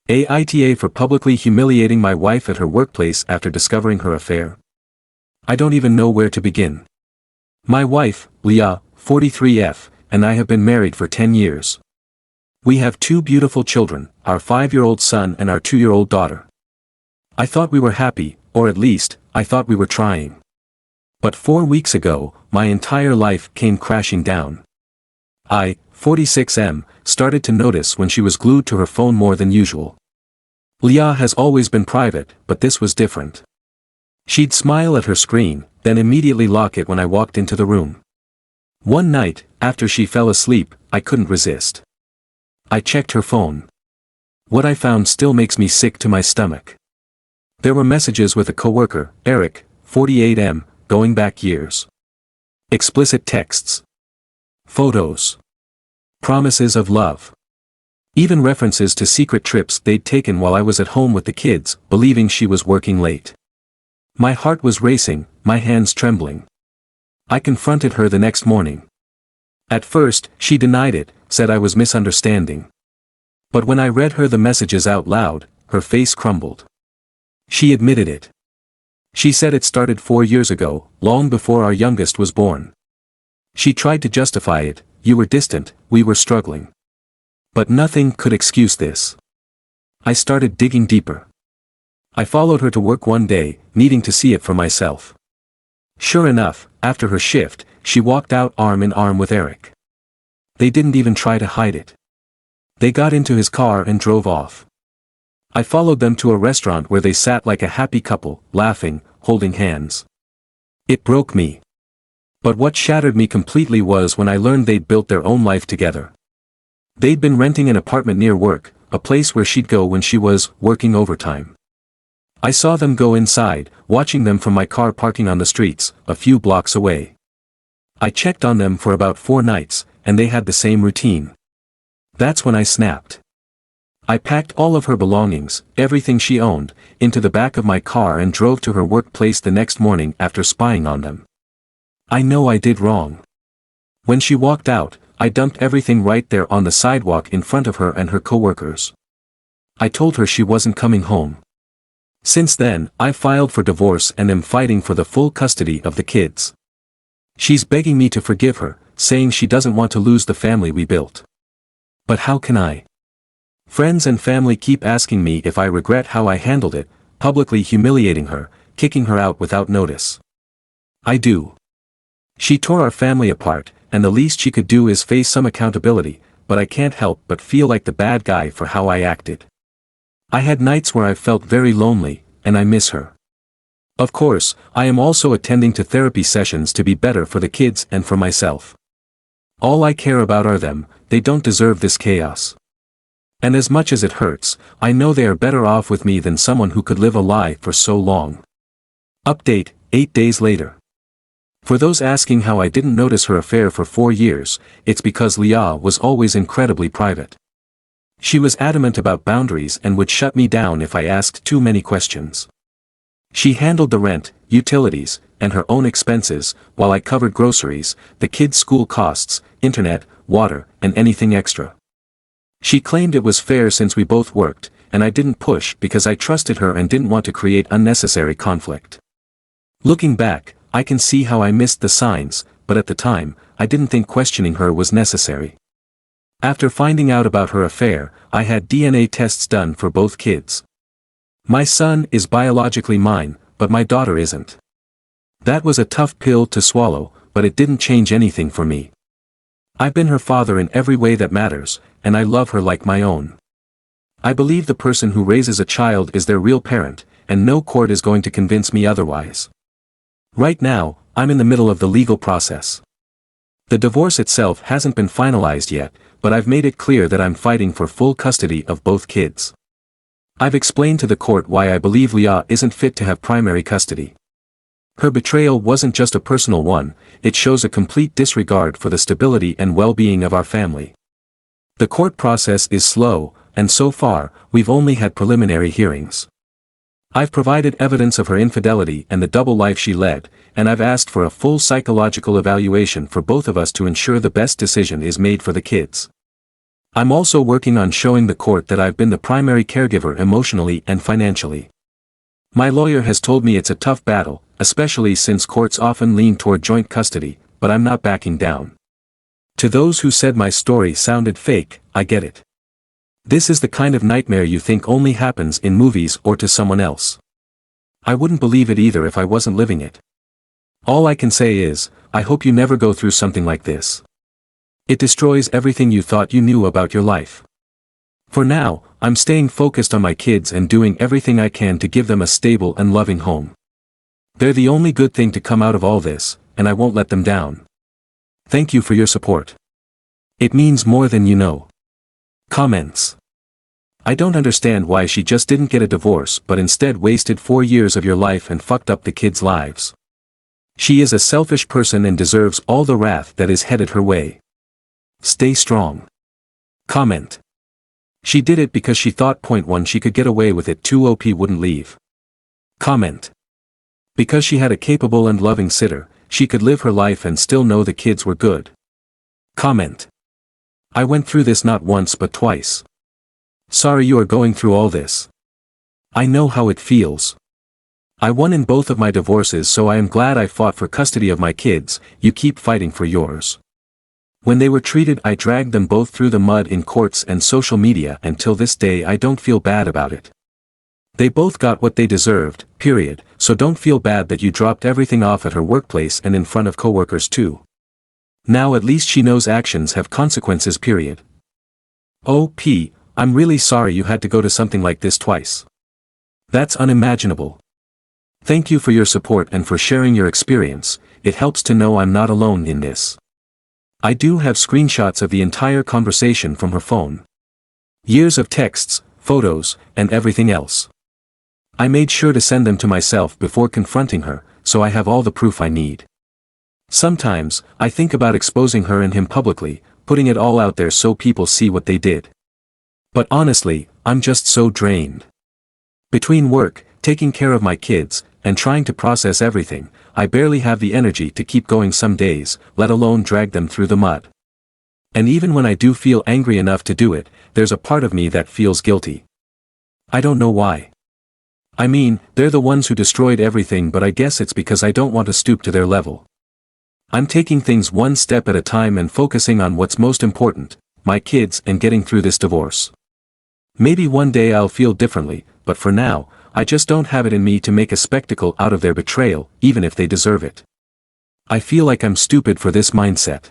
AITA for publicly humiliating my wife at her workplace after discovering her affair. I don't even know where to begin. My wife, Leah, 43F, and I have been married for 10 years. We have 2 beautiful children, our 5-year-old son and our 2-year-old daughter. I thought we were happy, or at least, I thought we were trying. But 4 weeks ago, my entire life came crashing down. I, 46M, started to notice when she was glued to her phone more than usual. Leah has always been private, but this was different. She'd smile at her screen, then immediately lock it when I walked into the room. One night, after she fell asleep, I couldn't resist. I checked her phone. What I found still makes me sick to my stomach. There were messages with a coworker, Eric, 48M, going back years. Explicit texts. Photos. Promises of love. Even references to secret trips they'd taken while I was at home with the kids, believing she was working late. My heart was racing, my hands trembling. I confronted her the next morning. At first, she denied it, said I was misunderstanding. But when I read her the messages out loud, her face crumbled. She admitted it. She said it started 4 years ago, long before our youngest was born. She tried to justify it, you were distant, we were struggling. But nothing could excuse this. I started digging deeper. I followed her to work one day, needing to see it for myself. Sure enough, after her shift, she walked out arm in arm with Eric. They didn't even try to hide it. They got into his car and drove off. I followed them to a restaurant where they sat like a happy couple, laughing, holding hands. It broke me. But what shattered me completely was when I learned they'd built their own life together. They'd been renting an apartment near work, a place where she'd go when she was working overtime. I saw them go inside, watching them from my car parking on the streets, a few blocks away. I checked on them for about 4 nights, and they had the same routine. That's when I snapped. I packed all of her belongings, everything she owned, into the back of my car and drove to her workplace the next morning after spying on them. I know I did wrong. When she walked out, I dumped everything right there on the sidewalk in front of her and her coworkers. I told her she wasn't coming home. Since then, I filed for divorce and am fighting for the full custody of the kids. She's begging me to forgive her, saying she doesn't want to lose the family we built. But how can I? Friends and family keep asking me if I regret how I handled it, publicly humiliating her, kicking her out without notice. I do. She tore our family apart, and the least she could do is face some accountability, but I can't help but feel like the bad guy for how I acted. I had nights where I felt very lonely, and I miss her. Of course, I am also attending to therapy sessions to be better for the kids and for myself. All I care about are them, they don't deserve this chaos. And as much as it hurts, I know they are better off with me than someone who could live a lie for so long. Update, 8 days later. For those asking how I didn't notice her affair for 4 years, it's because Leah was always incredibly private. She was adamant about boundaries and would shut me down if I asked too many questions. She handled the rent, utilities, and her own expenses, while I covered groceries, the kids' school costs, internet, water, and anything extra. She claimed it was fair since we both worked, and I didn't push because I trusted her and didn't want to create unnecessary conflict. Looking back, I can see how I missed the signs, but at the time, I didn't think questioning her was necessary. After finding out about her affair, I had DNA tests done for both kids. My son is biologically mine, but my daughter isn't. That was a tough pill to swallow, but it didn't change anything for me. I've been her father in every way that matters, and I love her like my own. I believe the person who raises a child is their real parent, and no court is going to convince me otherwise. Right now, I'm in the middle of the legal process. The divorce itself hasn't been finalized yet, but I've made it clear that I'm fighting for full custody of both kids. I've explained to the court why I believe Leah isn't fit to have primary custody. Her betrayal wasn't just a personal one, it shows a complete disregard for the stability and well-being of our family. The court process is slow, and so far, we've only had preliminary hearings. I've provided evidence of her infidelity and the double life she led, and I've asked for a full psychological evaluation for both of us to ensure the best decision is made for the kids. I'm also working on showing the court that I've been the primary caregiver emotionally and financially. My lawyer has told me it's a tough battle, especially since courts often lean toward joint custody, but I'm not backing down. To those who said my story sounded fake, I get it. This is the kind of nightmare you think only happens in movies or to someone else. I wouldn't believe it either if I wasn't living it. All I can say is, I hope you never go through something like this. It destroys everything you thought you knew about your life. For now, I'm staying focused on my kids and doing everything I can to give them a stable and loving home. They're the only good thing to come out of all this, and I won't let them down. Thank you for your support. It means more than you know. Comments. I don't understand why she just didn't get a divorce but instead wasted 4 years of your life and fucked up the kids' lives. She is a selfish person and deserves all the wrath that is headed her way. Stay strong. Comment. She did it because she thought .1 she could get away with it 2 OP wouldn't leave. Comment. Because she had a capable and loving sitter, she could live her life and still know the kids were good. Comment. I went through this not once but twice. Sorry you are going through all this. I know how it feels. I won in both of my divorces, so I am glad I fought for custody of my kids. You keep fighting for yours. When they were treated, I dragged them both through the mud in courts and social media, and till this day I don't feel bad about it. They both got what they deserved, period, so don't feel bad that you dropped everything off at her workplace and in front of coworkers too. Now at least she knows actions have consequences, period. OP, I'm really sorry you had to go to something like this twice. That's unimaginable. Thank you for your support and for sharing your experience. It helps to know I'm not alone in this. I do have screenshots of the entire conversation from her phone. Years of texts, photos, and everything else. I made sure to send them to myself before confronting her, so I have all the proof I need. Sometimes, I think about exposing her and him publicly, putting it all out there so people see what they did. But honestly, I'm just so drained. Between work, taking care of my kids, and trying to process everything, I barely have the energy to keep going some days, let alone drag them through the mud. And even when I do feel angry enough to do it, there's a part of me that feels guilty. I don't know why. I mean, they're the ones who destroyed everything, but I guess it's because I don't want to stoop to their level. I'm taking things one step at a time and focusing on what's most important, my kids and getting through this divorce. Maybe one day I'll feel differently, but for now, I just don't have it in me to make a spectacle out of their betrayal, even if they deserve it. I feel like I'm stupid for this mindset.